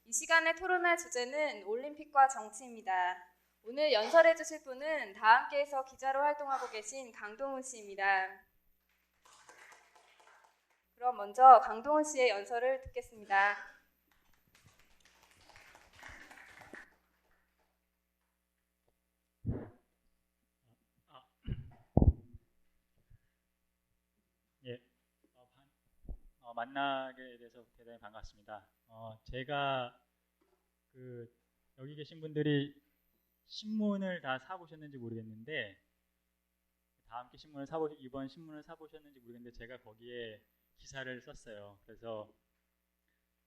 이 시간에 토론할 주제는 올림픽과 정치입니다. 오늘 연설해 주실 분은 다함께에서 기자로 활동하고 계신 강동훈 씨입니다. 그럼 먼저 강동훈 씨의 연설을 듣겠습니다. 만나게 돼서 대단히 반갑습니다. 제가 여기 계신 분들이 신문을 다 사보셨는지 모르겠는데 다함께 신문을 이번 신문을 사보셨는지 모르겠는데 제가 거기에 기사를 썼어요. 그래서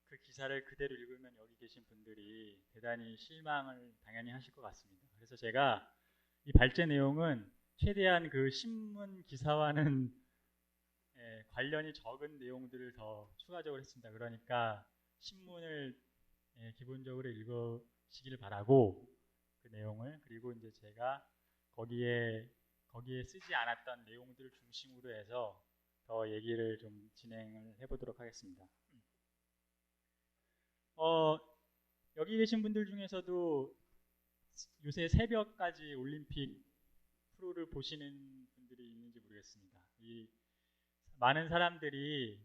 그 기사를 그대로 읽으면 여기 계신 분들이 대단히 실망을 당연히 하실 것 같습니다. 그래서 제가 이 발제 내용은 최대한 그 신문 기사와는 관련이 적은 내용들을 더 추가적으로 했습니다. 그러니까 신문을 기본적으로 읽으시길 바라고 그 내용을, 그리고 이제 제가 거기에 쓰지 않았던 내용들을 중심으로 해서 더 얘기를 좀 진행을 해보도록 하겠습니다. 여기 계신 분들 중에서도 요새 새벽까지 올림픽 프로를 보시는 분들이 있는지 모르겠습니다. 많은 사람들이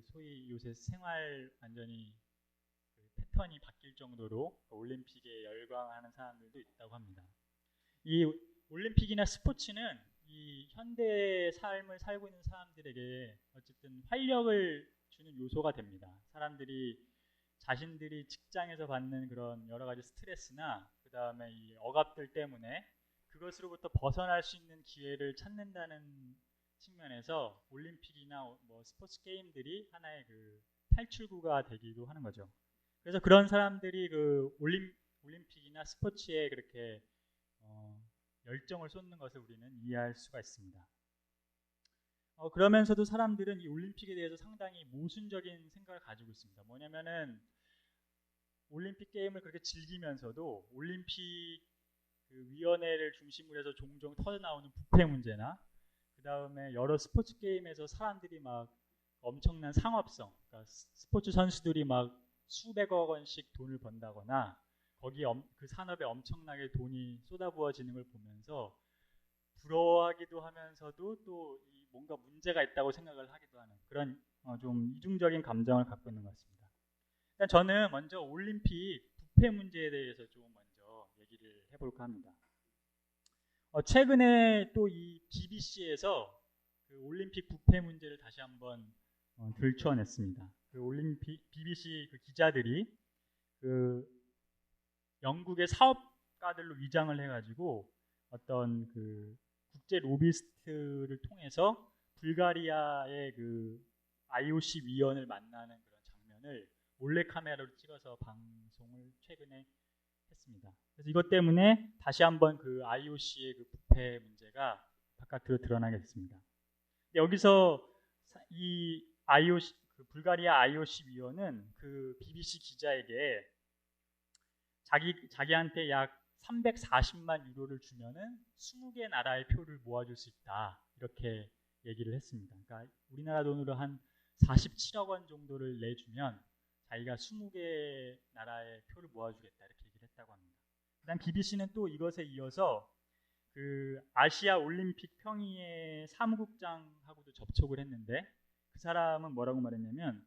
소위 요새 생활 완전히 패턴이 바뀔 정도로 올림픽에 열광하는 사람들도 있다고 합니다. 이 올림픽이나 스포츠는 이 현대 삶을 살고 있는 사람들에게 어쨌든 활력을 주는 요소가 됩니다. 사람들이 자신들이 직장에서 받는 그런 여러 가지 스트레스나 그 다음에 이 억압들 때문에 그것으로부터 벗어날 수 있는 기회를 찾는다는 측면에서 올림픽이나 뭐 스포츠 게임들이 하나의 탈출구가 되기도 하는 거죠. 그래서 그런 사람들이 올림픽이나 스포츠에 그렇게 열정을 쏟는 것을 우리는 이해할 수가 있습니다. 그러면서도 사람들은 이 올림픽에 대해서 상당히 모순적인 생각을 가지고 있습니다. 뭐냐면은 올림픽 게임을 그렇게 즐기면서도 올림픽 위원회를 중심으로 해서 종종 터져나오는 부패 문제나 그 다음에 여러 스포츠 게임에서 사람들이 막 엄청난 상업성, 그러니까 스포츠 선수들이 막 수백억 원씩 돈을 번다거나 거기 그 산업에 엄청나게 돈이 쏟아부어지는 걸 보면서 부러워하기도 하면서도 또 뭔가 문제가 있다고 생각을 하기도 하는 그런 좀 이중적인 감정을 갖고 있는 것 같습니다. 일단 저는 먼저 올림픽 부패 문제에 대해서 좀 먼저 얘기를 해볼까 합니다. 최근에 또 이 BBC에서 올림픽 부패 문제를 다시 한번 들춰냈습니다. 올림픽 BBC 기자들이 영국의 사업가들로 위장을 해가지고 어떤 국제 로비스트를 통해서 불가리아의 IOC 위원을 만나는 그런 장면을 몰래카메라로 찍어서 방송을 최근에 했습니다. 그래서 이것 때문에 다시 한번 IOC의 부패 문제가 바깥으로 드러나게 됐습니다. 여기서 이 IOC 불가리아 IOC 위원은 BBC 기자에게 자기한테 약 340만 유로를 주면은 20개 나라의 표를 모아줄 수 있다 이렇게 얘기를 했습니다. 그러니까 우리나라 돈으로 한 47억 원 정도를 내주면 자기가 20개 나라의 표를 모아주겠다 이렇게 얘기를 했다고 합니다. 그다음 BBC는 또 이것에 이어서 아시아 올림픽 평의회 사무국장하고도 접촉을 했는데 그 사람은 뭐라고 말했냐면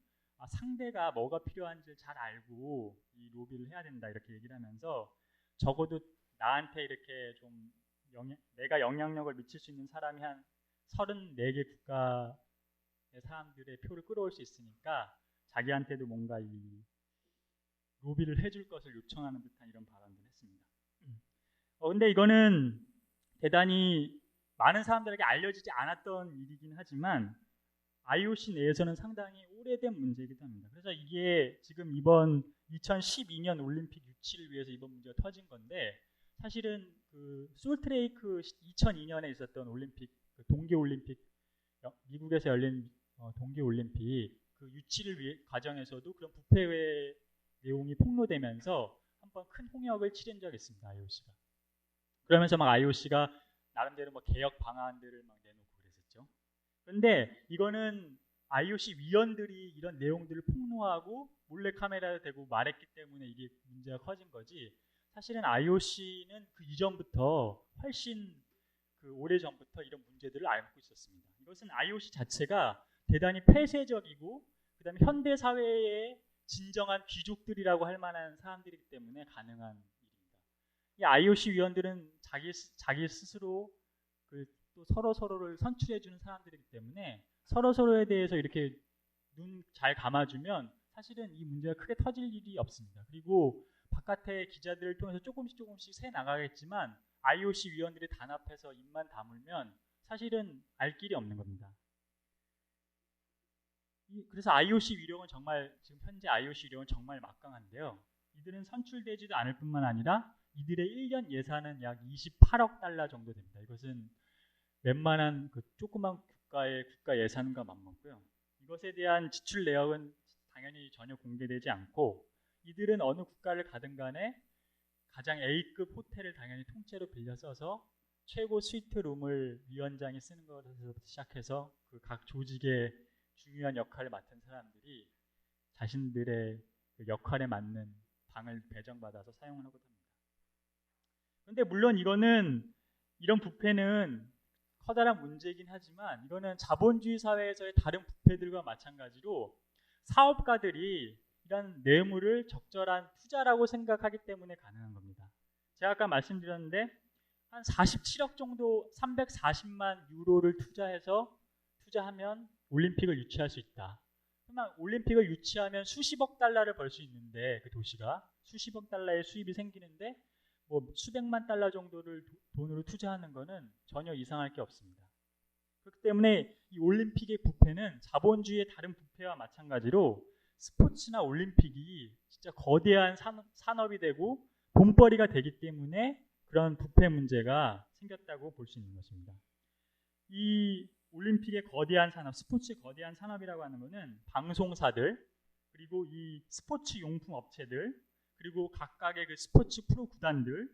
상대가 뭐가 필요한지를 잘 알고 이 로비를 해야 된다 이렇게 얘기를 하면서 적어도 나한테 이렇게 좀 내가 영향력을 미칠 수 있는 사람이 한 34개 국가의 사람들의 표를 끌어올 수 있으니까 자기한테도 뭔가 이 로비를 해줄 것을 요청하는 듯한 이런 발언을 했습니다. 근데 이거는 대단히 많은 사람들에게 알려지지 않았던 일이긴 하지만 IOC 내에서는 상당히 오래된 문제이기도 합니다. 그래서 이게 지금 이번 2012년 올림픽 유치를 위해서 이번 문제가 터진 건데 사실은 솔트레이크 2002년에 있었던 올림픽 동계올림픽 미국에서 열린 동계올림픽 유치를 과정에서도 그런 부패의 내용이 폭로되면서 한번 큰 홍역을 치른 적이 있습니다. IOC가. 그러면서 막 IOC가 나름대로 뭐 개혁 방안들을 막 내놓고 그랬었죠. 그런데 이거는 IOC 위원들이 이런 내용들을 폭로하고 몰래 카메라를 대고 말했기 때문에 이게 문제가 커진 거지. 사실은 IOC는 그 이전부터 훨씬 그 오래 전부터 이런 문제들을 앓고 있었습니다. 이것은 IOC 자체가 대단히 폐쇄적이고 그다음에 현대 사회의 진정한 귀족들이라고 할 만한 사람들이기 때문에 가능한 일입니다. 이 IOC 위원들은 자기 스스로 또 서로를 선출해 주는 사람들이기 때문에 서로에 대해서 이렇게 눈 잘 감아주면 사실은 이 문제가 크게 터질 일이 없습니다. 그리고 바깥의 기자들을 통해서 조금씩 새 나가겠지만 IOC 위원들이 단합해서 입만 다물면 사실은 알 길이 없는 겁니다. 그래서 IOC 위력은 정말 지금 현재 IOC 위력은 정말 막강한데요. 이들은 선출되지도 않을 뿐만 아니라 이들의 1년 예산은 약 28억 달러 정도 됩니다. 이것은 웬만한 그 조그만 국가의 국가 예산과 맞먹고요. 이것에 대한 지출 내역은 당연히 전혀 공개되지 않고 이들은 어느 국가를 가든 간에 가장 A급 호텔을 당연히 통째로 빌려 써서 최고 스위트룸을 위원장이 쓰는 것에서부터 시작해서 그 각 조직의 중요한 역할을 맡은 사람들이 자신들의 그 역할에 맞는 방을 배정받아서 사용을 하고 합니다. 그런데 물론 이런 부패는 커다란 문제이긴 하지만 이거는 자본주의 사회에서의 다른 부패들과 마찬가지로 사업가들이 이런 뇌물을 적절한 투자라고 생각하기 때문에 가능한 겁니다. 제가 아까 말씀드렸는데 한 47억 정도 340만 유로를 투자하면 올림픽을 유치할 수 있다. 그러면 올림픽을 유치하면 수십억 달러를 벌 수 있는데 그 도시가 수십억 달러의 수입이 생기는데 뭐 수백만 달러 정도를 돈으로 투자하는 것은 전혀 이상할 게 없습니다. 그렇기 때문에 이 올림픽의 부패는 자본주의의 다른 부패와 마찬가지로 스포츠나 올림픽이 진짜 거대한 산업이 되고 돈벌이가 되기 때문에 그런 부패 문제가 생겼다고 볼 수 있는 것입니다. 이 올림픽의 거대한 산업, 스포츠의 거대한 산업이라고 하는 것은 방송사들, 그리고 이 스포츠 용품 업체들, 그리고 각각의 그 스포츠 프로 구단들,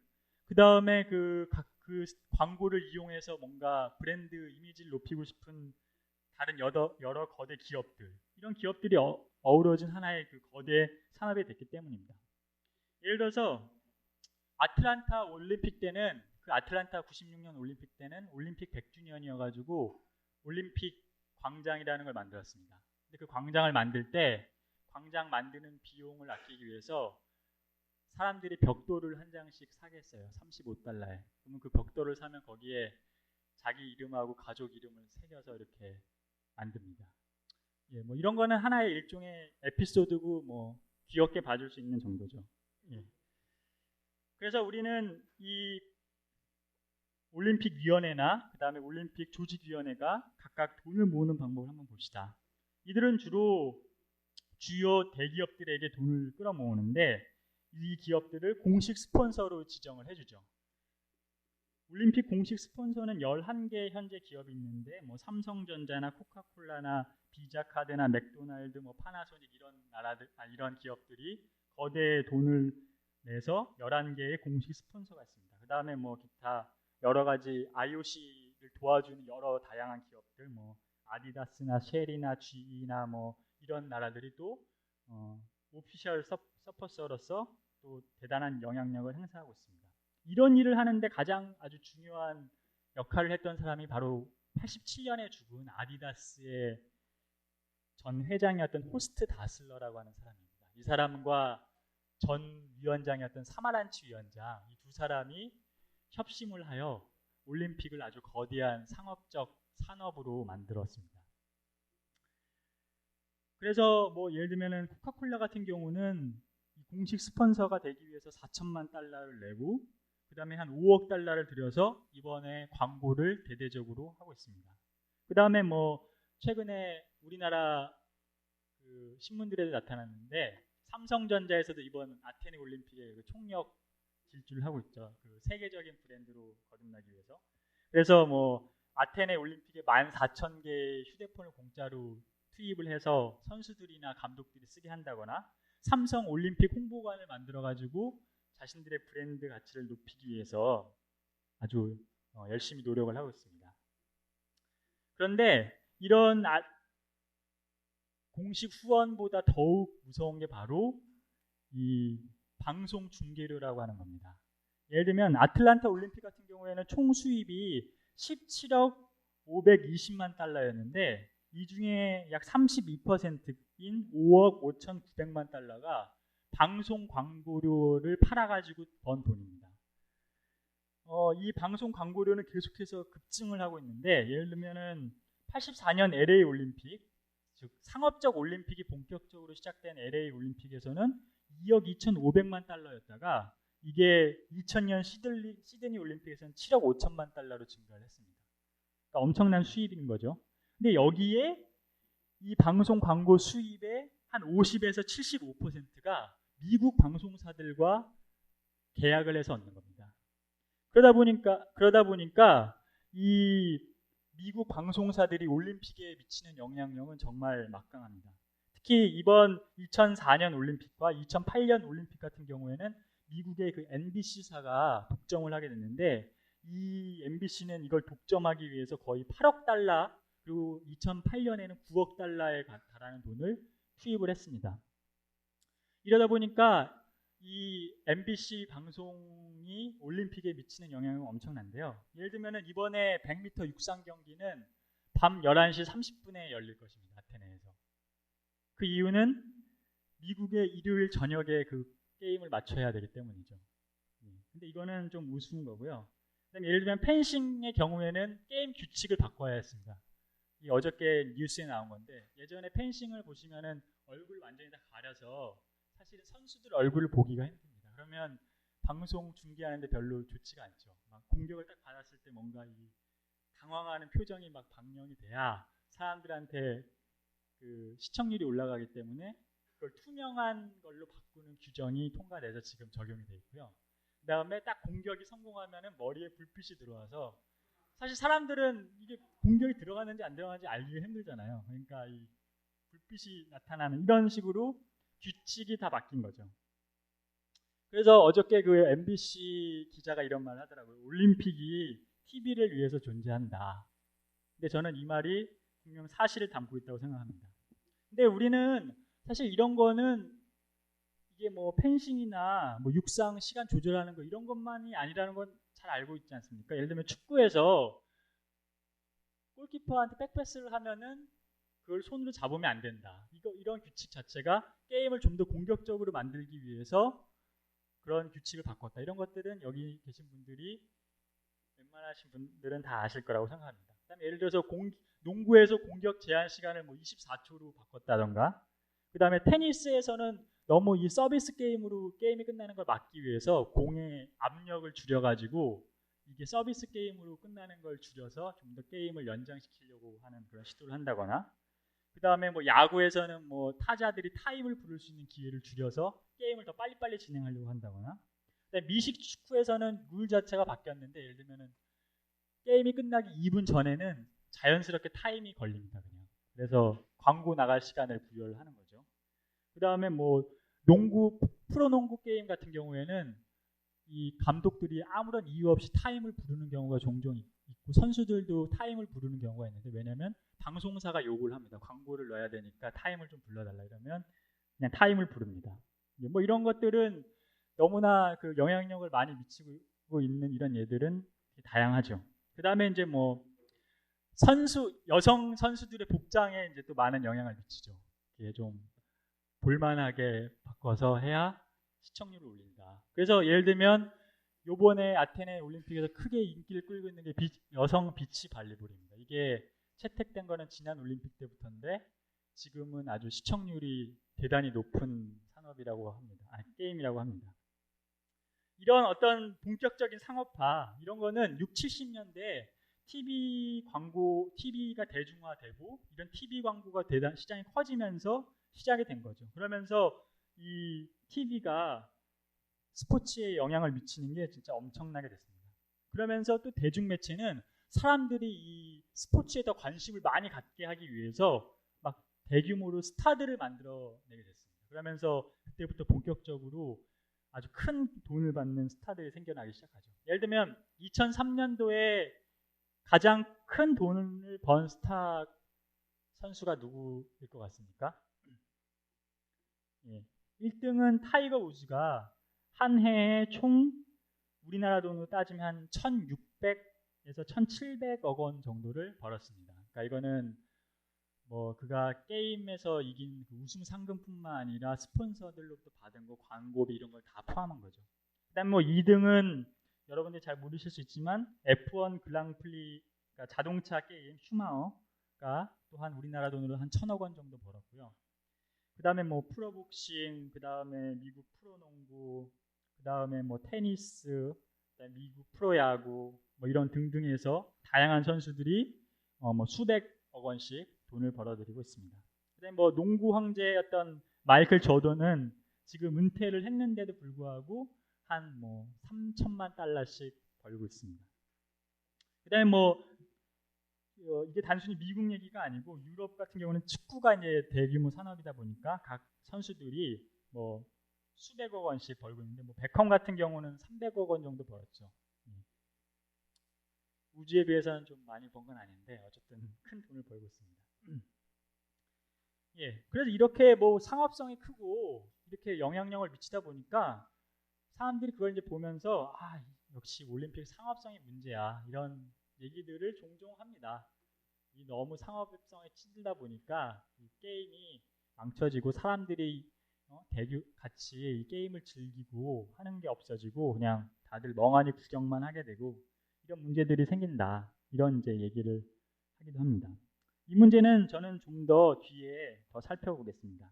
그 다음에 그 광고를 이용해서 뭔가 브랜드 이미지를 높이고 싶은 다른 여러 거대 기업들, 이런 기업들이 어우러진 하나의 그 거대 산업이 됐기 때문입니다. 예를 들어서 아틀란타 올림픽 때는 그 아틀란타 96년 올림픽 때는 올림픽 100주년이어가지고 올림픽 광장이라는 걸 만들었습니다. 근데 그 광장을 만들 때 광장 만드는 비용을 아끼기 위해서 사람들이 벽돌을 한 장씩 사게 했어요. 35달러에. 그러면 그 벽돌을 사면 거기에 자기 이름하고 가족 이름을 새겨서 이렇게 만듭니다. 예, 뭐 이런 거는 하나의 일종의 에피소드고 뭐 귀엽게 봐줄 수 있는 정도죠. 예. 그래서 우리는 이 올림픽 위원회나 그 다음에 올림픽 조직위원회가 각각 돈을 모으는 방법을 한번 봅시다. 이들은 주로 주요 대기업들에게 돈을 끌어모으는데 이 기업들을 공식 스폰서로 지정을 해주죠. 올림픽 공식 스폰서는 11개 현재 기업이 있는데 뭐 삼성전자나 코카콜라나 비자카드나 맥도날드, 뭐 파나소닉 이런 기업들이 거대 돈을 내서 11개의 공식 스폰서가 있습니다. 그 다음에 뭐 기타 여러 가지 IOC를 도와주는 여러 다양한 기업들, 뭐 아디다스나 쉘이나 GE나 뭐 이런 나라들이 또 오피셜 서포서로서 또 대단한 영향력을 행사하고 있습니다. 이런 일을 하는데 가장 아주 중요한 역할을 했던 사람이 바로 87년에 죽은 아디다스의 전 회장이었던 호스트 다슬러라고 하는 사람입니다. 이 사람과 전 위원장이었던 사마란치 위원장, 이 두 사람이 협심을 하여 올림픽을 아주 거대한 상업적 산업으로 만들었습니다. 그래서 뭐 예를 들면은 코카콜라 같은 경우는 공식 스폰서가 되기 위해서 4천만 달러를 내고 그 다음에 한 5억 달러를 들여서 이번에 광고를 대대적으로 하고 있습니다. 그 다음에 뭐 최근에 우리나라 그 신문들에도 나타났는데 삼성전자에서도 이번 아테네 올림픽에 그 총력 질주를 하고 있죠. 그 세계적인 브랜드로 거듭나기 위해서. 그래서 뭐 아테네 올림픽에 14,000개의 휴대폰을 공짜로 투입을 해서 선수들이나 감독들이 쓰게 한다거나 삼성 올림픽 홍보관을 만들어가지고 자신들의 브랜드 가치를 높이기 위해서 아주 열심히 노력을 하고 있습니다. 그런데 이런 공식 후원보다 더욱 무서운 게 바로 이 방송 중계료라고 하는 겁니다. 예를 들면 아틀란타 올림픽 같은 경우에는 총 수입이 17억 520만 달러였는데 이 중에 약 32%인 5억 5,900만 달러가 방송 광고료를 팔아가지고 번 돈입니다. 이 방송 광고료는 계속해서 급증을 하고 있는데 예를 들면은 84년 LA 올림픽, 즉 상업적 올림픽이 본격적으로 시작된 LA 올림픽에서는 2억 2,500만 달러였다가 이게 2000년 시드니 올림픽에서는 7억 5천만 달러로 증가를 했습니다. 그러니까 엄청난 수입인 거죠. 근데 여기에 이 방송 광고 수입의 한 50에서 75%가 미국 방송사들과 계약을 해서 얻는 겁니다. 그러다 보니까 이 미국 방송사들이 올림픽에 미치는 영향력은 정말 막강합니다. 특히 이번 2004년 올림픽과 2008년 올림픽 같은 경우에는 미국의 그 MBC사가 독점을 하게 됐는데 이 MBC는 이걸 독점하기 위해서 거의 8억 달러 그리고 2008년에는 9억 달러에 달하는 돈을 투입을 했습니다. 이러다 보니까 이 MBC 방송이 올림픽에 미치는 영향은 엄청난데요. 예를 들면 이번에 100m 육상 경기는 밤 11시 30분에 열릴 것입니다. 아테네에서. 그 이유는 미국의 일요일 저녁에 그 게임을 맞춰야 되기 때문이죠. 근데 이거는 좀 우스운 거고요. 그다음에 예를 들면 펜싱의 경우에는 게임 규칙을 바꿔야 했습니다. 이 어저께 뉴스에 나온 건데 예전에 펜싱을 보시면은 얼굴 완전히 다 가려서 사실은 선수들 얼굴을 보기가 힘듭니다. 그러면 방송 중계하는데 별로 좋지가 않죠. 막 공격을 딱 받았을 때 뭔가 이 당황하는 표정이 막 방영이 돼야 사람들한테 그 시청률이 올라가기 때문에 그걸 투명한 걸로 바꾸는 규정이 통과돼서 지금 적용이 돼 있고요. 그 다음에 딱 공격이 성공하면은 머리에 불빛이 들어와서 사실 사람들은 이게 공격이 들어가는지 안 들어가는지 알기가 힘들잖아요. 그러니까 이 불빛이 나타나는 이런 식으로 규칙이 다 바뀐 거죠. 그래서 어저께 그 MBC 기자가 이런 말을 하더라고요. 올림픽이 TV를 위해서 존재한다. 근데 저는 이 말이 분명 사실을 담고 있다고 생각합니다. 근데 우리는 사실 이런 거는 이게 뭐 펜싱이나 뭐 육상 시간 조절하는 거 이런 것만이 아니라는 건 잘 알고 있지 않습니까? 예를 들면 축구에서 골키퍼한테 백패스를 하면은 그걸 손으로 잡으면 안 된다. 이런 규칙 자체가 게임을 좀 더 공격적으로 만들기 위해서 그런 규칙을 바꿨다. 이런 것들은 여기 계신 분들이 웬만하신 분들은 다 아실 거라고 생각합니다. 그다음에 예를 들어서 농구에서 공격 제한 시간을 뭐 24초로 바꿨다던가 그 다음에 테니스에서는 너무 이 서비스 게임으로 게임이 끝나는 걸 막기 위해서 공의 압력을 줄여가지고 이게 서비스 게임으로 끝나는 걸 줄여서 좀 더 게임을 연장시키려고 하는 그런 시도를 한다거나 그 다음에 뭐 야구에서는 뭐 타자들이 타임을 부를 수 있는 기회를 줄여서 게임을 더 빨리빨리 진행하려고 한다거나 그다음에 미식 축구에서는 룰 자체가 바뀌었는데 예를 들면은 게임이 끝나기 2분 전에는 자연스럽게 타임이 걸립니다. 그냥. 그래서 광고 나갈 시간을 부여를 하는 거죠. 그 다음에 뭐 프로농구 게임 같은 경우에는 이 감독들이 아무런 이유 없이 타임을 부르는 경우가 종종 있고 선수들도 타임을 부르는 경우가 있는데 왜냐하면 방송사가 요구를 합니다. 광고를 넣어야 되니까 타임을 좀 불러달라 이러면 그냥 타임을 부릅니다. 뭐 이런 것들은 너무나 그 영향력을 많이 미치고 있는 이런 예들은 다양하죠. 그 다음에 이제 뭐 여성 선수들의 복장에 이제 또 많은 영향을 미치죠. 이게 좀 볼만하게 바꿔서 해야 시청률을 올린다. 그래서 예를 들면 요번에 아테네 올림픽에서 크게 인기를 끌고 있는 게 여성 비치 발리볼입니다. 이게 채택된 거는 지난 올림픽 때부터인데 지금은 아주 시청률이 대단히 높은 산업이라고 합니다. 게임이라고 합니다. 이런 어떤 본격적인 상업화 이런 거는 6, 70년대 TV가 대중화되고 이런 TV 광고가 시장이 커지면서 시작이 된 거죠. 그러면서 이 TV가 스포츠에 영향을 미치는 게 진짜 엄청나게 됐습니다. 그러면서 또 대중매체는 사람들이 이 스포츠에 더 관심을 많이 갖게 하기 위해서 막 대규모로 스타들을 만들어내게 됐습니다. 그러면서 그때부터 본격적으로 아주 큰 돈을 받는 스타들이 생겨나기 시작하죠. 예를 들면 2003년도에 가장 큰 돈을 번 스타 선수가 누구일 것 같습니까? 1등은 타이거 우즈가 한 해에 총 우리나라 돈으로 따지면 한 1,600에서 1,700억 원 정도를 벌었습니다. 그러니까 이거는 뭐 그가 게임에서 이긴 그 우승 상금뿐만 아니라 스폰서들로부터 받은 거, 광고비 이런 걸 다 포함한 거죠. 그다음 뭐 2등은 여러분들이 잘 모르실 수 있지만 F1 그랑프리, 그러니까 자동차 게임 슈마허가 또한 우리나라 돈으로 한 1,000억 원 정도 벌었고요. 그다음에 뭐 프로복싱, 그다음에 미국 프로농구, 그다음에 뭐 테니스, 그다음에 미국 프로야구 뭐 이런 등등해서 다양한 선수들이 뭐 수백억 원씩 돈을 벌어들이고 있습니다. 그다음에 뭐 농구 황제였던 마이클 조던은 지금 은퇴를 했는데도 불구하고 한 뭐 3천만 달러씩 벌고 있습니다. 그다음에 뭐 이게 단순히 미국 얘기가 아니고 유럽 같은 경우는 축구가 이제 대규모 산업이다 보니까 각 선수들이 뭐 수백억 원씩 벌고 있는데 뭐 베컴 같은 경우는 300억 원 정도 벌었죠. 우주에 비해서는 좀 많이 번 건 아닌데 어쨌든 큰 돈을 벌고 있습니다. 그래서 이렇게 뭐 상업성이 크고 이렇게 영향력을 미치다 보니까 사람들이 그걸 이제 보면서 역시 올림픽 상업성이 문제야 이런 얘기들을 종종 합니다. 이 너무 상업성에 찌들다 보니까 이 게임이 망쳐지고 사람들이 같이 이 게임을 즐기고 하는 게 없어지고 그냥 다들 멍하니 구경만 하게 되고 이런 문제들이 생긴다. 이런 이제 얘기를 하기도 합니다. 이 문제는 저는 좀 더 뒤에 더 살펴보겠습니다.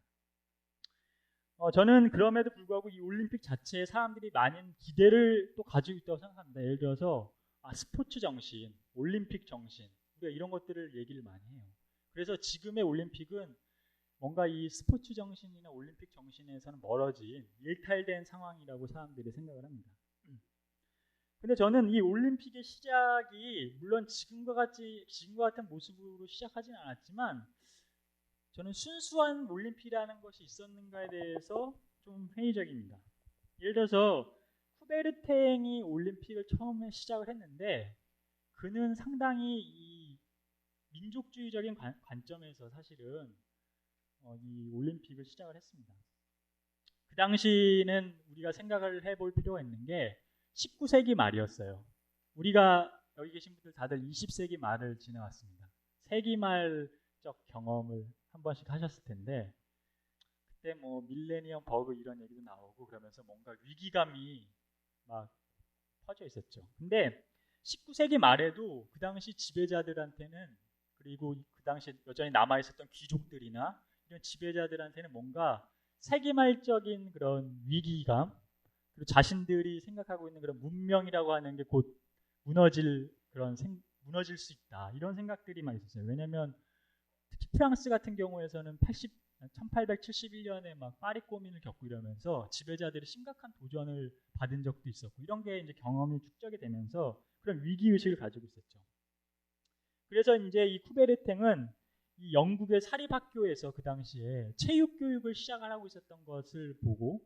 저는 그럼에도 불구하고 이 올림픽 자체에 사람들이 많은 기대를 또 가지고 있다고 생각합니다. 예를 들어서 스포츠 정신, 올림픽 정신, 우리가 이런 것들을 얘기를 많이 해요. 그래서 지금의 올림픽은 뭔가 이 스포츠 정신이나 올림픽 정신에서는 멀어진 일탈된 상황이라고 사람들이 생각을 합니다. 근데 저는 이 올림픽의 시작이 물론 지금과 같은 모습으로 시작하진 않았지만 저는 순수한 올림픽이라는 것이 있었는가에 대해서 좀 회의적입니다. 예를 들어서 쿠베르탱이 올림픽을 처음에 시작을 했는데 그는 상당히 이 민족주의적인 관점에서 사실은 이 올림픽을 시작을 했습니다. 그 당시는 우리가 생각을 해볼 필요가 있는 게 19세기 말이었어요. 우리가 여기 계신 분들 다들 20세기 말을 지나왔습니다. 세기 말적 경험을 한 번씩 하셨을 텐데 그때 뭐 밀레니엄 버그 이런 얘기도 나오고 그러면서 뭔가 위기감이 막 퍼져 있었죠. 근데 19세기 말에도 그 당시 지배자들한테는 그리고 그 당시 여전히 남아있었던 귀족들이나 이런 지배자들한테는 뭔가 세기말적인 그런 위기감 그리고 자신들이 생각하고 있는 그런 문명이라고 하는 게 곧 무너질 수 있다 이런 생각들이 많이 있었어요. 왜냐하면 특히 프랑스 같은 경우에서는 1871년에 막 파리 꼬민을 겪고 이러면서 지배자들이 심각한 도전을 받은 적도 있었고 이런 게 이제 경험이 축적이 되면서 그런 위기 의식을 가지고 있었죠. 그래서 이제 이 쿠베르탱은 이 영국의 사립학교에서 그 당시에 체육 교육을 시작을 하고 있었던 것을 보고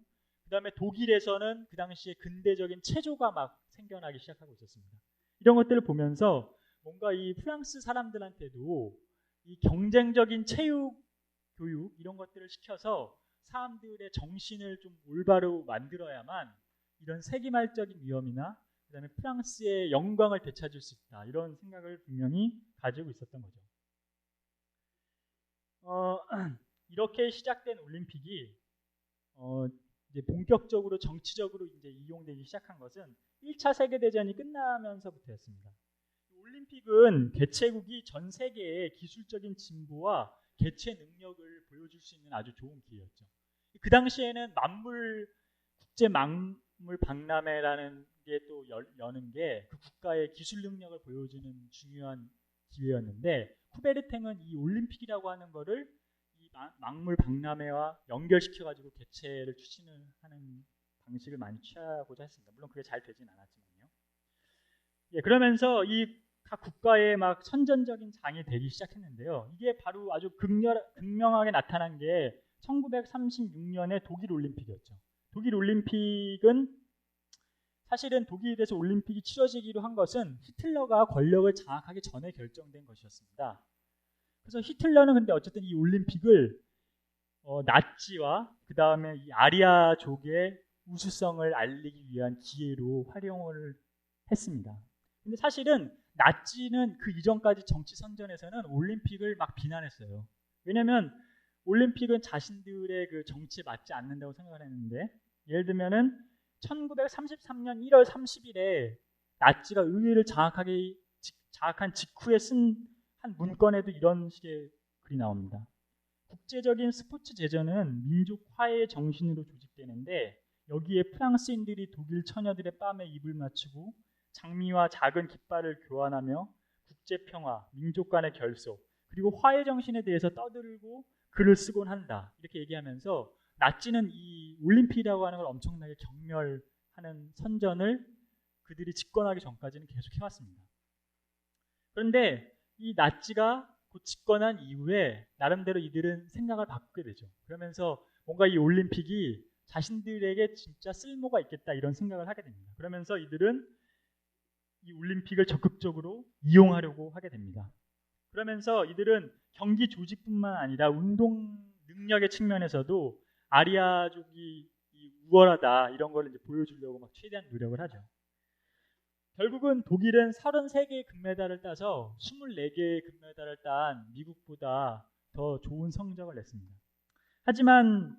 그 다음에 독일에서는 그 당시에 근대적인 체조가 막 생겨나기 시작하고 있었습니다. 이런 것들을 보면서 뭔가 이 프랑스 사람들한테도 이 경쟁적인 체육 교육 이런 것들을 시켜서 사람들의 정신을 좀 올바로 만들어야만 이런 세기말적인 위험이나 그 다음에 프랑스의 영광을 되찾을 수 있다. 이런 생각을 분명히 가지고 있었던 거죠. 이렇게 시작된 올림픽이 이제 본격적으로 정치적으로 이제 이용되기 시작한 것은 1차 세계대전이 끝나면서부터였습니다. 올림픽은 개최국이 전 세계의 기술적인 진보와 개최 능력을 보여줄 수 있는 아주 좋은 기회였죠. 그 당시에는 국제 만물 박람회라는 게 또 여는 게 그 국가의 기술 능력을 보여주는 중요한 기회였는데 쿠베르탱은 이 올림픽이라고 하는 거를 이 만물 박람회와 연결시켜가지고 개최를 추진을 하는 방식을 많이 취하고자 했습니다. 물론 그게 잘 되진 않았지만요. 그러면서 이 각 국가에 막 선전적인 장이 되기 시작했는데요. 이게 바로 아주 극명하게 나타난 게 1936년의 독일 올림픽이었죠. 독일 올림픽은 사실은 독일에서 올림픽이 치러지기로 한 것은 히틀러가 권력을 장악하기 전에 결정된 것이었습니다. 그래서 히틀러는 근데 어쨌든 이 올림픽을 나치와 그 다음에 이 아리아족의 우수성을 알리기 위한 기회로 활용을 했습니다. 근데 사실은 나치는 그 이전까지 정치 선전에서는 올림픽을 막 비난했어요. 왜냐하면 올림픽은 자신들의 그 정치에 맞지 않는다고 생각을 했는데, 예를 들면은 1933년 1월 30일에 나치가 의회를 장악한 직후에 쓴 한 문건에도 이런 식의 글이 나옵니다. 국제적인 스포츠 제전은 민족 화해의 정신으로 조직되는데, 여기에 프랑스인들이 독일 처녀들의 뺨에 입을 맞추고 장미와 작은 깃발을 교환하며 국제평화, 민족 간의 결속, 그리고 화해 정신에 대해서 떠들고 글을 쓰곤 한다. 이렇게 얘기하면서 나치는 이 올림픽이라고 하는 걸 엄청나게 경멸하는 선전을 그들이 집권하기 전까지는 계속 해왔습니다. 그런데 이 나치가 곧 집권한 이후에 나름대로 이들은 생각을 바꾸게 되죠. 그러면서 뭔가 이 올림픽이 자신들에게 진짜 쓸모가 있겠다 이런 생각을 하게 됩니다. 그러면서 이들은 이 올림픽을 적극적으로 이용하려고 하게 됩니다. 그러면서 이들은 경기 조직뿐만 아니라 운동 능력의 측면에서도 아리아족이 우월하다 이런 걸 이제 보여주려고 막 최대한 노력을 하죠. 결국은 독일은 33개의 금메달을 따서 24개의 금메달을 딴 미국보다 더 좋은 성적을 냈습니다. 하지만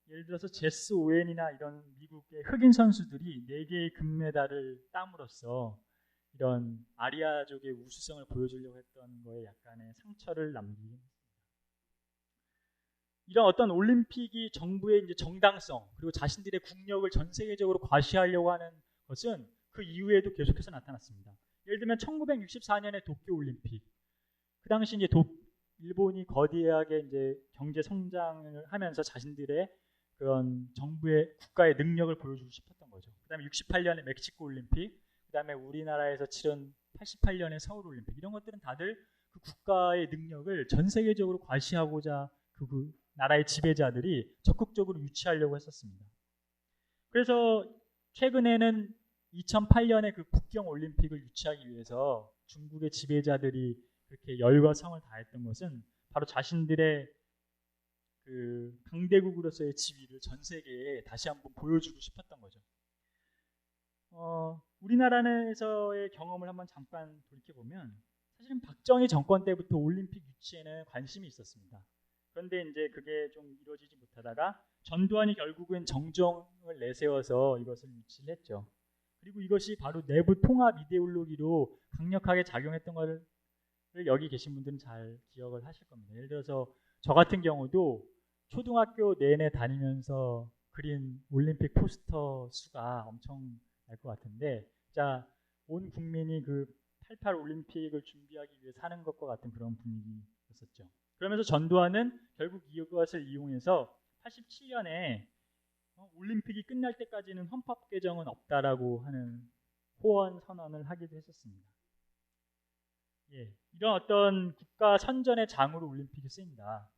예를 들어서 제스 오웬이나 이런 미국의 흑인 선수들이 4개의 금메달을 땀으로써 이런 아리아족의 우수성을 보여주려고 했던 거에 약간의 상처를 남기긴 했습니다. 이런 어떤 올림픽이 정부의 이제 정당성 그리고 자신들의 국력을 전 세계적으로 과시하려고 하는 것은 그 이후에도 계속해서 나타났습니다. 예를 들면 1964년의 도쿄 올림픽, 그 당시 이제 일본이 거대하게 이제 경제 성장을 하면서 자신들의 그런 정부의 국가의 능력을 보여주고 싶었던 거죠. 그다음에 68년의 멕시코 올림픽, 그다음에 우리나라에서 치른 88년의 서울 올림픽, 이런 것들은 다들 그 국가의 능력을 전 세계적으로 과시하고자 그 나라의 지배자들이 적극적으로 유치하려고 했었습니다. 그래서 최근에는 2008년에 그 북경 올림픽을 유치하기 위해서 중국의 지배자들이 그렇게 열과 성을 다했던 것은 바로 자신들의 그 강대국으로서의 지위를 전 세계에 다시 한번 보여주고 싶었던 거죠. 우리나라에서의 경험을 한번 잠깐 돌이켜보면 사실은 박정희 정권 때부터 올림픽 유치에는 관심이 있었습니다. 그런데 이제 그게 좀 이루어지지 못하다가 전두환이 결국은 정정을 내세워서 이것을 유치를 했죠. 그리고 이것이 바로 내부 통합 이데올로기로 강력하게 작용했던 것을 여기 계신 분들은 잘 기억을 하실 겁니다. 예를 들어서 저 같은 경우도 초등학교 내내 다니면서 그린 올림픽 포스터 수가 엄청 날 것 같은데, 자, 온 국민이 그 88 올림픽을 준비하기 위해 사는 것과 같은 그런 분위기였었죠. 그러면서 전두환은 결국 이것을 이용해서 87년에 올림픽이 끝날 때까지는 헌법 개정은 없다라고 하는 호언 선언을 하기도 했었습니다. 이런 어떤 국가 선전의 장으로 올림픽이 쓰인다.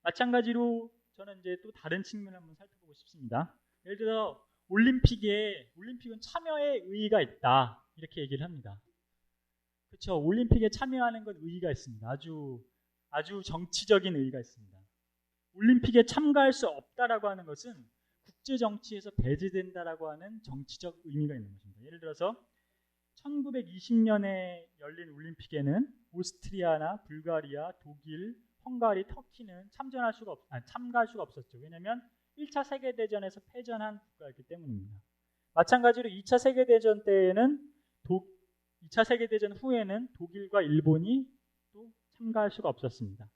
마찬가지로 저는 이제 또 다른 측면을 한번 살펴보고 싶습니다. 예를 들어 올림픽은 참여의 의의가 있다 이렇게 얘기를 합니다. 그렇죠. 올림픽에 참여하는 건 의의가 있습니다. 아주 정치적인 의의가 있습니다. 올림픽에 참가할 수 없다라고 하는 것은 국제 정치에서 배제된다라고 하는 정치적 의미가 있는 것입니다. 예를 들어서 1920년에 열린 올림픽에는 오스트리아나 불가리아, 독일, 헝가리, 터키는 참가할 수가 없었죠. 왜냐하면 1차 세계대전에서 패전한 국가였기 때문입니다. 마찬가지로 2차 세계대전 때에는 2차 세계대전 후에는 독일과 일본이 또 참가할 수가 없었습니다.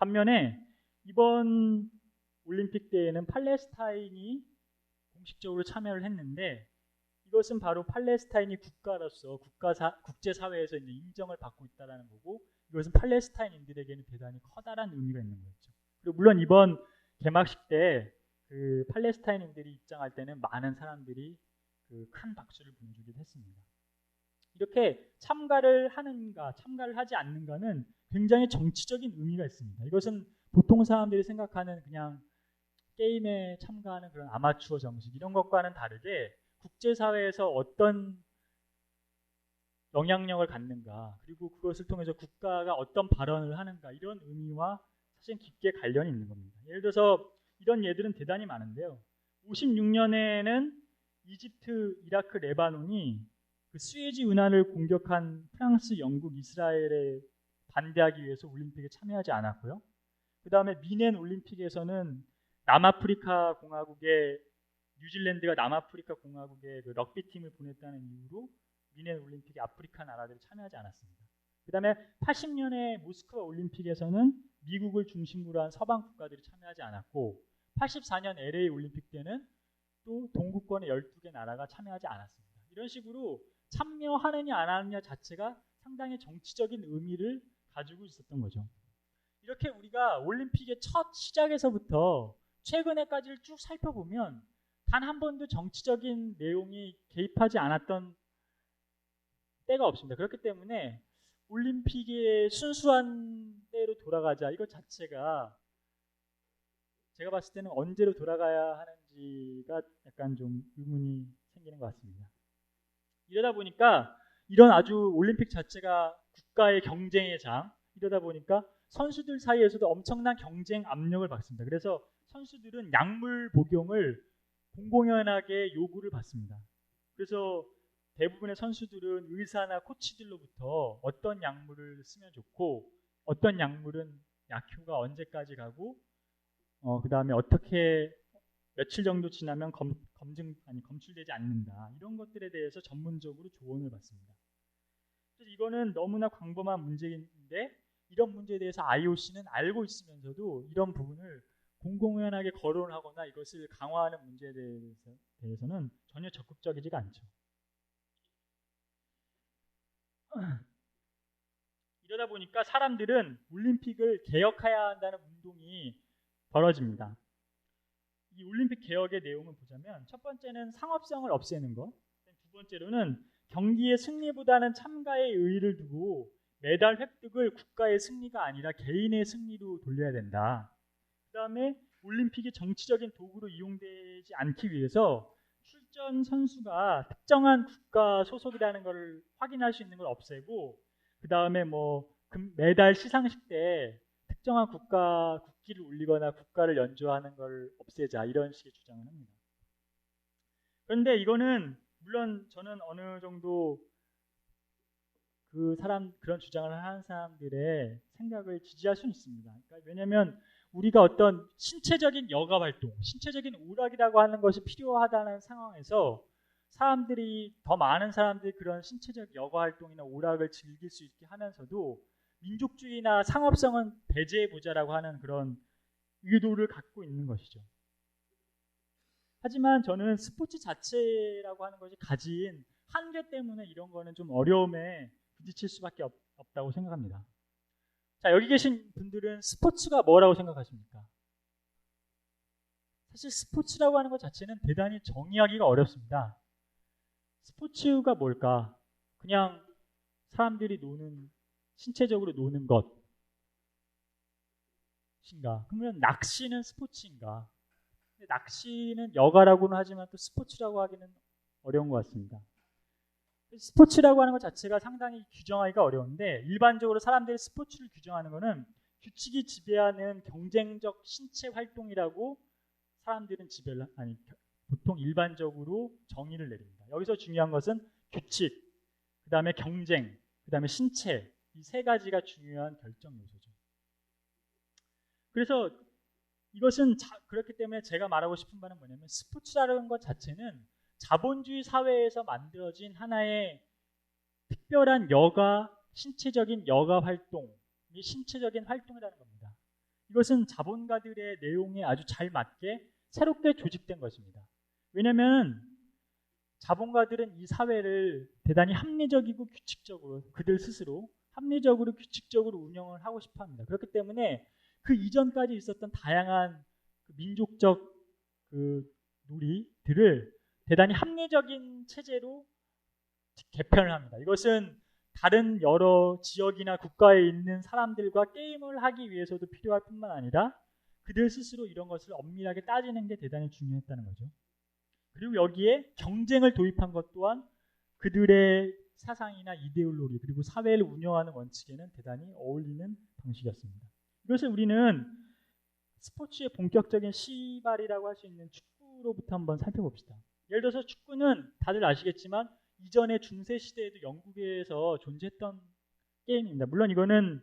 반면에 이번 올림픽 때에는 팔레스타인이 공식적으로 참여를 했는데, 이것은 바로 팔레스타인이 국가로서 국제사회에서 이제 인정을 받고 있다는 거고, 이것은 팔레스타인인들에게는 대단히 커다란 의미가 있는 거죠. 그리고 물론 이번 개막식 때 그 팔레스타인인들이 입장할 때는 많은 사람들이 그 큰 박수를 보내주기도 했습니다. 이렇게 참가를 하는가, 참가를 하지 않는가는 굉장히 정치적인 의미가 있습니다. 이것은 보통 사람들이 생각하는 그냥 게임에 참가하는 그런 아마추어 정식 이런 것과는 다르게 국제사회에서 어떤 영향력을 갖는가, 그리고 그것을 통해서 국가가 어떤 발언을 하는가, 이런 의미와 사실 깊게 관련이 있는 겁니다. 예를 들어서 이런 예들은 대단히 많은데요. 56년에는 이집트, 이라크, 레바논이 그 수에즈 운하를 공격한 프랑스, 영국, 이스라엘에 반대하기 위해서 올림픽에 참여하지 않았고요. 그 다음에 미넨 올림픽에서는 남아프리카 공화국에 뉴질랜드가 남아프리카 공화국에 그 럭비 팀을 보냈다는 이유로 미넨 올림픽에 아프리카 나라들이 참여하지 않았습니다. 그 다음에 80년에 모스크바 올림픽에서는 미국을 중심으로 한 서방 국가들이 참여하지 않았고 84년 LA 올림픽 때는 또 동구권의 12개 나라가 참여하지 않았습니다. 이런 식으로 참여하느냐 안 하느냐 자체가 상당히 정치적인 의미를 가지고 있었던 거죠. 이렇게 우리가 올림픽의 첫 시작에서부터 최근에까지를 쭉 살펴보면 단 한 번도 정치적인 내용이 개입하지 않았던 때가 없습니다. 그렇기 때문에 올림픽의 순수한 때로 돌아가자 이것 자체가 제가 봤을 때는 언제로 돌아가야 하는지가 약간 좀 의문이 생기는 것 같습니다. 이러다 보니까 이런 아주 올림픽 자체가 국가의 경쟁의 장, 이러다 보니까 선수들 사이에서도 엄청난 경쟁 압력을 받습니다. 그래서 선수들은 약물 복용을 공공연하게 요구를 받습니다. 그래서 대부분의 선수들은 의사나 코치들로부터 어떤 약물을 쓰면 좋고 어떤 약물은 약효가 언제까지 가고 그 다음에 어떻게 며칠 정도 지나면 검출되지 않는다. 이런 것들에 대해서 전문적으로 조언을 받습니다. 그래서 이거는 너무나 광범한 문제인데 이런 문제에 대해서 IOC는 알고 있으면서도 이런 부분을 공공연하게 거론하거나 이것을 강화하는 문제에 대해서는 전혀 적극적이지가 않죠. 이러다 보니까 사람들은 올림픽을 개혁해야 한다는 운동이 벌어집니다. 이 올림픽 개혁의 내용을 보자면 첫 번째는 상업성을 없애는 것, 두 번째로는 경기의 승리보다는 참가의 의의를 두고 메달 획득을 국가의 승리가 아니라 개인의 승리로 돌려야 된다. 그 다음에 올림픽이 정치적인 도구로 이용되지 않기 위해서 출전 선수가 특정한 국가 소속이라는 것을 확인할 수 있는 걸 없애고 그 다음에 메달 시상식 때 특정한 국기를 울리거나 국가를 연주하는 걸 없애자 이런 식의 주장을 합니다. 그런데 이거는 물론 저는 어느 정도 그런 주장을 하는 사람들의 생각을 지지할 수는 있습니다. 그러니까 왜냐하면 우리가 어떤 신체적인 여가 활동, 신체적인 오락이라고 하는 것이 필요하다는 상황에서 더 많은 사람들이 그런 신체적 여가 활동이나 오락을 즐길 수 있게 하면서도 민족주의나 상업성은 배제해보자라고 하는 그런 의도를 갖고 있는 것이죠. 하지만 저는 스포츠 자체라고 하는 것이 가진 한계 때문에 이런 거는 좀 어려움에 부딪힐 수밖에 없다고 생각합니다. 자, 여기 계신 분들은 스포츠가 뭐라고 생각하십니까? 사실 스포츠라고 하는 것 자체는 대단히 정의하기가 어렵습니다. 스포츠가 뭘까? 그냥 사람들이 신체적으로 노는 것인가? 그러면 낚시는 스포츠인가? 낚시는 여가라고는 하지만 또 스포츠라고 하기는 어려운 것 같습니다. 스포츠라고 하는 것 자체가 상당히 규정하기가 어려운데 일반적으로 사람들이 스포츠를 규정하는 것은 규칙이 지배하는 경쟁적 신체 활동이라고 사람들은 보통 일반적으로 정의를 내립니다. 여기서 중요한 것은 규칙, 그 다음에 경쟁, 그 다음에 신체, 이 세 가지가 중요한 결정 요소죠. 그래서 이것은 그렇기 때문에 제가 말하고 싶은 바는 뭐냐면 스포츠라는 것 자체는 자본주의 사회에서 만들어진 하나의 특별한 신체적인 여가 활동이 신체적인 활동이라는 겁니다. 이것은 자본가들의 내용에 아주 잘 맞게 새롭게 조직된 것입니다. 왜냐하면 자본가들은 이 사회를 대단히 합리적이고 규칙적으로 그들 스스로 합리적으로 규칙적으로 운영을 하고 싶어 합니다. 그렇기 때문에 그 이전까지 있었던 다양한 민족적 놀이들을 대단히 합리적인 체제로 개편을 합니다. 이것은 다른 여러 지역이나 국가에 있는 사람들과 게임을 하기 위해서도 필요할 뿐만 아니라 그들 스스로 이런 것을 엄밀하게 따지는 게 대단히 중요했다는 거죠. 그리고 여기에 경쟁을 도입한 것 또한 그들의 사상이나 이데올로기 그리고 사회를 운영하는 원칙에는 대단히 어울리는 방식이었습니다. 이것을 우리는 스포츠의 본격적인 시발이라고 할 수 있는 축구로부터 한번 살펴봅시다. 예를 들어서 축구는 다들 아시겠지만 이전의 중세 시대에도 영국에서 존재했던 게임입니다. 물론 이거는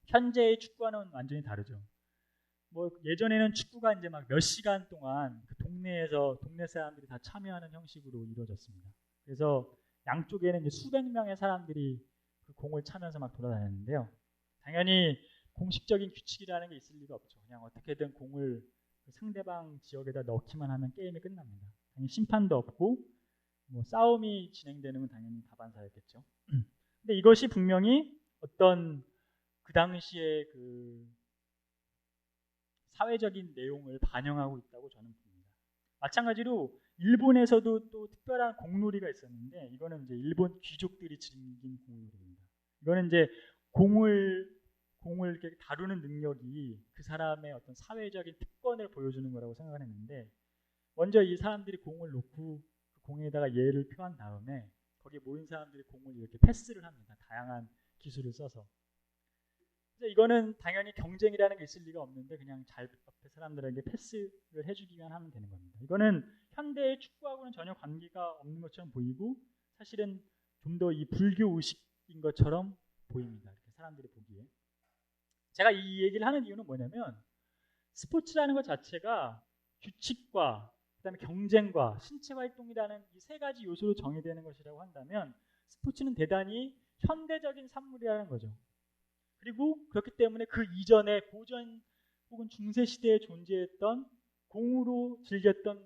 현재의 축구와는 완전히 다르죠. 뭐 예전에는 축구가 이제 막 몇 시간 동안 그 동네에서 동네 사람들이 다 참여하는 형식으로 이루어졌습니다. 그래서 양쪽에는 이제 수백 명의 사람들이 그 공을 차면서 막 돌아다녔는데요. 당연히 공식적인 규칙이라는 게 있을 리가 없죠. 그냥 어떻게든 공을 그 상대방 지역에다 넣기만 하면 게임이 끝납니다. 당연히 심판도 없고 뭐 싸움이 진행되는 건 당연히 다반사였겠죠. 근데 이것이 분명히 어떤 그 당시에 그 사회적인 내용을 반영하고 있다고 저는 봅니다. 마찬가지로 일본에서도 또 특별한 공놀이가 있었는데 이거는 이제 일본 귀족들이 즐긴 공놀이입니다. 이거는 이제 공을 이렇게 다루는 능력이 그 사람의 어떤 사회적인 특권을 보여주는 거라고 생각을 했는데 먼저 이 사람들이 공을 놓고 그 공에다가 예를 표한 다음에 거기에 모인 사람들이 공을 이렇게 패스를 합니다. 다양한 기술을 써서. 그래서 이거는 당연히 경쟁이라는 게 있을 리가 없는데 그냥 잘 옆에 사람들에게 패스를 해주기만 하면 되는 겁니다. 이거는 현대의 축구하고는 전혀 관계가 없는 것처럼 보이고 사실은 좀 더 이 불교 의식인 것처럼 보입니다. 이렇게 사람들이 보기에. 제가 이 얘기를 하는 이유는 뭐냐면 스포츠라는 것 자체가 규칙과 그다음에 경쟁과 신체 활동이라는 이 세 가지 요소로 정의되는 것이라고 한다면 스포츠는 대단히 현대적인 산물이라는 거죠. 그리고 그렇기 때문에 그 이전에 고전 혹은 중세 시대에 존재했던 공으로 즐겼던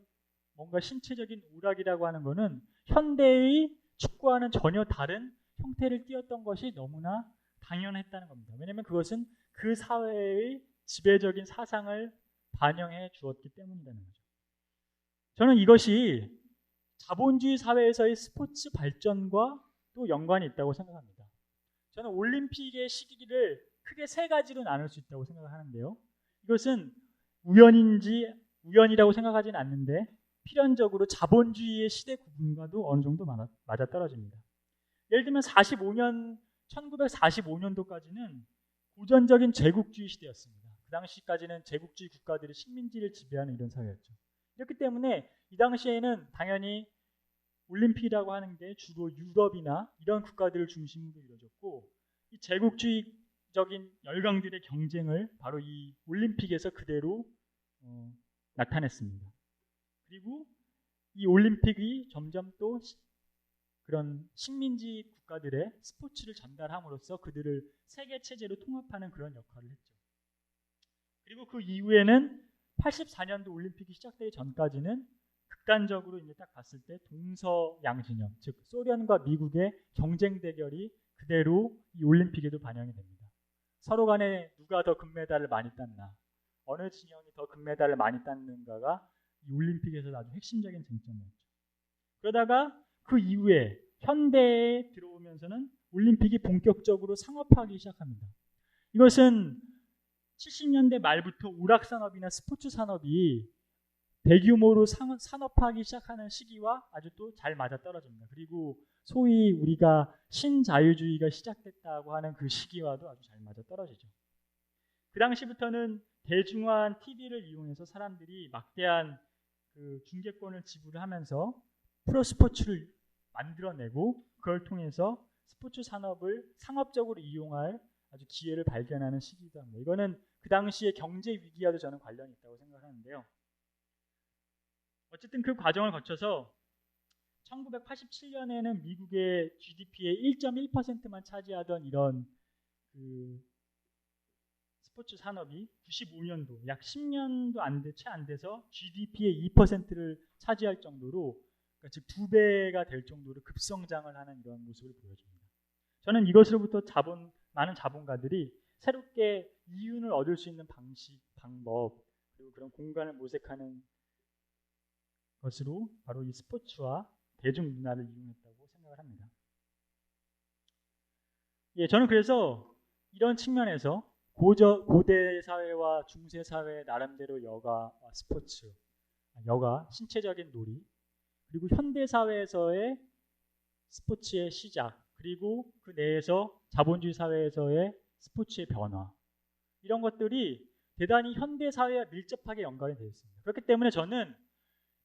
뭔가 신체적인 오락이라고 하는 것은 현대의 축구와는 전혀 다른 형태를 띠었던 것이 너무나 당연했다는 겁니다. 왜냐하면 그것은 그 사회의 지배적인 사상을 반영해 주었기 때문이라는 거죠. 저는 이것이 자본주의 사회에서의 스포츠 발전과 또 연관이 있다고 생각합니다. 저는 올림픽의 시기를 크게 세 가지로 나눌 수 있다고 생각을 하는데요. 이것은 우연이라고 생각하지는 않는데 필연적으로 자본주의의 시대 구분과도 어느 정도 맞아떨어집니다. 예를 들면 1945년도까지는 고전적인 제국주의 시대였습니다. 그 당시까지는 제국주의 국가들이 식민지를 지배하는 이런 사회였죠. 그렇기 때문에 이 당시에는 당연히 올림픽이라고 하는 게 주로 유럽이나 이런 국가들을 중심으로 이루어졌고 이 제국주의적인 열강들의 경쟁을 바로 이 올림픽에서 그대로 나타냈습니다. 그리고 이 올림픽이 점점 또 그런 식민지 국가들의 스포츠를 전달함으로써 그들을 세계 체제로 통합하는 그런 역할을 했죠. 그리고 그 이후에는 84년도 올림픽이 시작되기 전까지는 극단적으로 이제 딱 봤을 때 동서양진영, 즉 소련과 미국의 경쟁 대결이 그대로 이 올림픽에도 반영이 됩니다. 서로 간에 누가 더 금메달을 많이 땄나, 어느 진영이 더 금메달을 많이 땄는가가 이 올림픽에서 아주 핵심적인 쟁점이었죠. 그러다가 그 이후에 현대에 들어오면서는 올림픽이 본격적으로 상업화하기 시작합니다. 이것은 70년대 말부터 오락산업이나 스포츠 산업이 대규모로 산업화하기 시작하는 시기와 아주 또 잘 맞아떨어집니다. 그리고 소위 우리가 신자유주의가 시작됐다고 하는 그 시기와도 아주 잘 맞아떨어지죠. 그 당시부터는 대중화한 TV를 이용해서 사람들이 막대한 그 중계권을 지불하면서 프로스포츠를 만들어내고 그걸 통해서 스포츠 산업을 상업적으로 이용할 아주 기회를 발견하는 시기이기도 합니다. 이거는 그 당시의 경제 위기와도 저는 관련이 있다고 생각하는데요. 어쨌든 그 과정을 거쳐서 1987년에는 미국의 GDP의 1.1%만 차지하던 이런 그 스포츠 산업이 95년도 약 10년도 채 안 돼서 GDP의 2%를 차지할 정도로 그러니까 즉 2배가 될 정도로 급성장을 하는 이런 모습을 보여줍니다. 저는 이것으로부터 많은 자본가들이 새롭게 이윤을 얻을 수 있는 방법 그리고 그런 공간을 모색하는 것으로 바로 이 스포츠와 대중문화를 이용했다고 생각을 합니다. 저는 그래서 이런 측면에서 고대 사회와 중세 사회의 나름대로 여가와 스포츠, 여가, 신체적인 놀이, 그리고 현대 사회에서의 스포츠의 시작, 그리고 그 내에서 자본주의 사회에서의 스포츠의 변화, 이런 것들이 대단히 현대 사회와 밀접하게 연관이 되어 있습니다. 그렇기 때문에 저는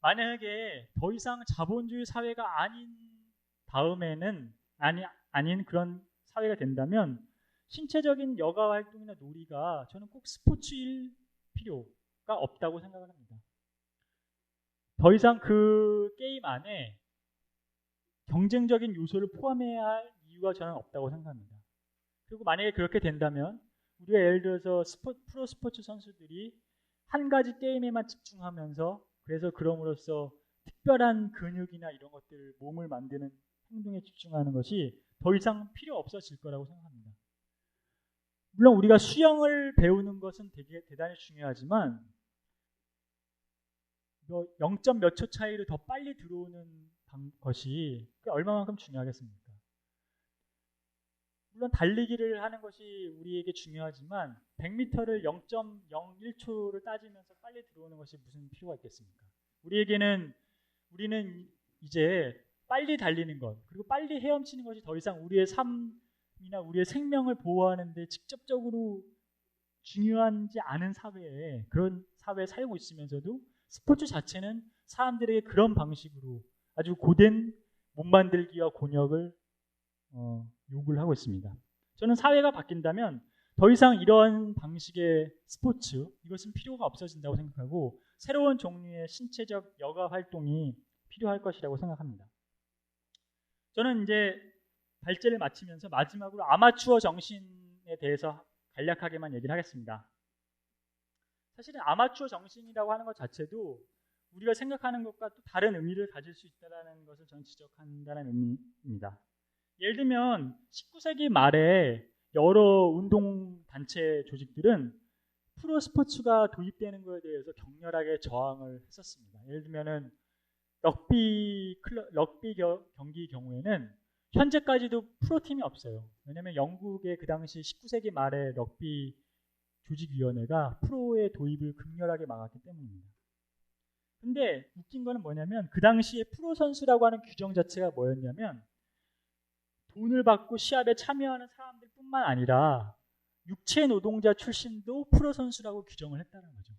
만약에 더 이상 자본주의 사회가 아닌 다음에는 아닌 그런 사회가 된다면 신체적인 여가 활동이나 놀이가 저는 꼭 스포츠일 필요가 없다고 생각을 합니다. 더 이상 그 게임 안에 경쟁적인 요소를 포함해야 할 이유가 저는 없다고 생각합니다. 그리고 만약에 그렇게 된다면 우리가 예를 들어서 프로 스포츠 선수들이 한 가지 게임에만 집중하면서 그래서 그럼으로써 특별한 근육이나 이런 것들 몸을 만드는 행동에 집중하는 것이 더 이상 필요 없어질 거라고 생각합니다. 물론 우리가 수영을 배우는 것은 대단히 중요하지만 0점 몇 초 차이로 더 빨리 들어오는 것이 얼마만큼 중요하겠습니까? 물론 달리기를 하는 것이 우리에게 중요하지만 100m를 0.01초를 따지면서 빨리 들어오는 것이 무슨 필요가 있겠습니까? 우리는 이제 빨리 달리는 것 그리고 빨리 헤엄치는 것이 더 이상 우리의 삶이나 우리의 생명을 보호하는 데 직접적으로 중요하지 않은 사회에 그런 사회에 살고 있으면서도 스포츠 자체는 사람들에게 그런 방식으로 아주 고된 몸 만들기와 곤욕을 요구를 하고 있습니다. 저는 사회가 바뀐다면 더 이상 이런 방식의 스포츠 이것은 필요가 없어진다고 생각하고 새로운 종류의 신체적 여가 활동이 필요할 것이라고 생각합니다. 저는 이제 발제를 마치면서 마지막으로 아마추어 정신에 대해서 간략하게만 얘기를 하겠습니다. 사실은 아마추어 정신이라고 하는 것 자체도 우리가 생각하는 것과 또 다른 의미를 가질 수 있다는 것을 저는 지적한다는 의미입니다. 예를 들면 19세기 말에 여러 운동단체 조직들은 프로 스포츠가 도입되는 것에 대해서 격렬하게 저항을 했었습니다. 예를 들면 럭비 경기 경우에는 현재까지도 프로팀이 없어요. 왜냐하면 영국의 그 당시 19세기 말에 럭비 조직위원회가 프로의 도입을 극렬하게 막았기 때문입니다. 근데 웃긴 거는 뭐냐면 그 당시에 프로 선수라고 하는 규정 자체가 뭐였냐면 돈을 받고 시합에 참여하는 사람들 뿐만 아니라 육체 노동자 출신도 프로 선수라고 규정을 했다는 거죠.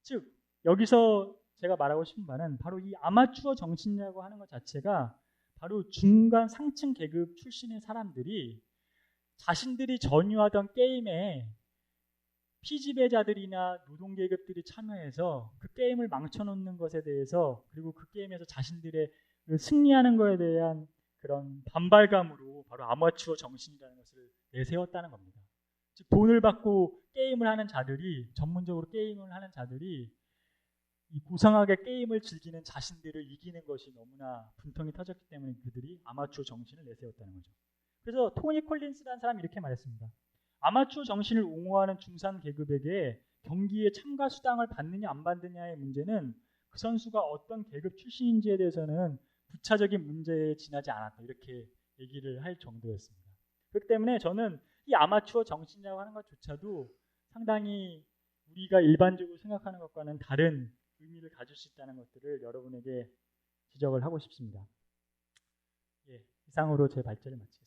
즉 여기서 제가 말하고 싶은 바는 바로 이 아마추어 정신이라고 하는 것 자체가 바로 중간 상층 계급 출신의 사람들이 자신들이 전유하던 게임에 피지배자들이나 노동계급들이 참여해서 그 게임을 망쳐놓는 것에 대해서 그리고 그 게임에서 자신들의 승리하는 것에 대한 그런 반발감으로 바로 아마추어 정신이라는 것을 내세웠다는 겁니다. 즉 돈을 받고 게임을 하는 자들이 전문적으로 게임을 하는 자들이 이 고상하게 게임을 즐기는 자신들을 이기는 것이 너무나 분통이 터졌기 때문에 그들이 아마추어 정신을 내세웠다는 거죠. 그래서 토니 콜린스라는 사람이 이렇게 말했습니다. 아마추어 정신을 옹호하는 중산 계급에게 경기에 참가 수당을 받느냐 안 받느냐의 문제는 그 선수가 어떤 계급 출신인지에 대해서는 부차적인 문제에 지나지 않았다. 이렇게 얘기를 할 정도였습니다. 그렇기 때문에 저는 이 아마추어 정신이라고 하는 것조차도 상당히 우리가 일반적으로 생각하는 것과는 다른 의미를 가질 수 있다는 것들을 여러분에게 지적을 하고 싶습니다. 예, 이상으로 제 발제를 마칩니다.